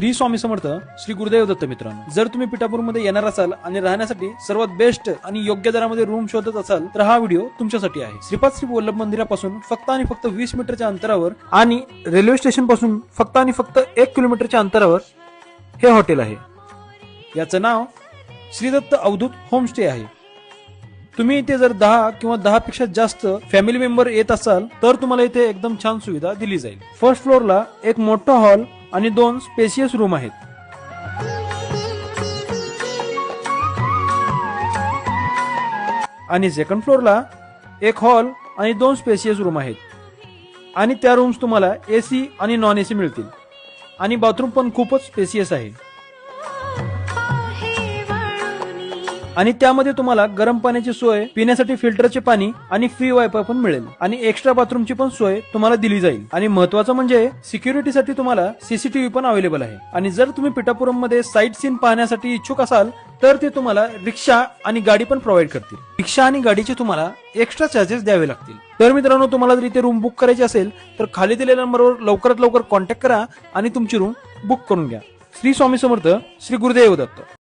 श्री स्वामी समर्थ. श्री गुरुदेव दत्त. मित्रांनो, जर तुम्ही पिठापूरमध्ये येणार असाल आणि राहण्यासाठी सर्वात बेस्ट आणि योग्य दरामध्ये रूम शोधत असाल तर हा व्हिडिओ तुमच्यासाठी आहे. श्रीपाद श्री वल्लभ मंदिरापासून फक्त आणि फक्त 20 मीटरच्या अंतरावर आणि रेल्वे स्टेशन पासून फक्त आणि फक्त 1 किलोमीटरच्या अंतरावर हे हॉटेल आहे. याचं नाव श्री दत्त अवधूत होमस्टे आहे. तुम्ही इथे जर 10 किंवा 10 पेक्षा जास्त फॅमिली मेंबर येत असाल तर तुम्हाला इथे एकदम छान सुविधा दिली जाईल. फर्स्ट फ्लोअरला एक मोठा हॉल आणि 2 स्पेशियस रूम आहेत. आणि सेकंड फ्लोअरला एक हॉल आणि 2 स्पेशियस रूम आहेत. आणि त्या रूम्स तुम्हाला एसी आणि नॉन एसी मिळतील. आणि बाथरूम पण खूपच स्पेशियस आहे. आणि त्यामध्ये तुम्हाला गरम पाण्याची सोय, पिण्यासाठी फिल्टरचे पाणी आणि फ्री वायफाय पण मिळेल. आणि एक्स्ट्रा बाथरूमची पण सोय तुम्हाला दिली जाईल. आणि महत्वाचं म्हणजे सिक्युरिटीसाठी तुम्हाला सीसीटीव्ही पण अवेलेबल आहे. आणि जर तुम्ही पिठापुरम मध्ये साईट सीन पाहण्यासाठी इच्छुक असाल तर ते तुम्हाला रिक्षा आणि गाडी पण प्रोव्हाइड करतील. रिक्षा आणि गाडीचे तुम्हाला एक्स्ट्रा चार्जेस द्यावे लागतील. तर मित्रांनो, तुम्हाला जर इथे रूम बुक करायची असेल तर खाली दिलेल्या नंबरवर लवकरात लवकर कॉन्टॅक्ट करा आणि तुमची रूम बुक करून घ्या. श्री स्वामी समर्थ. श्री गुरुदेव दत्त.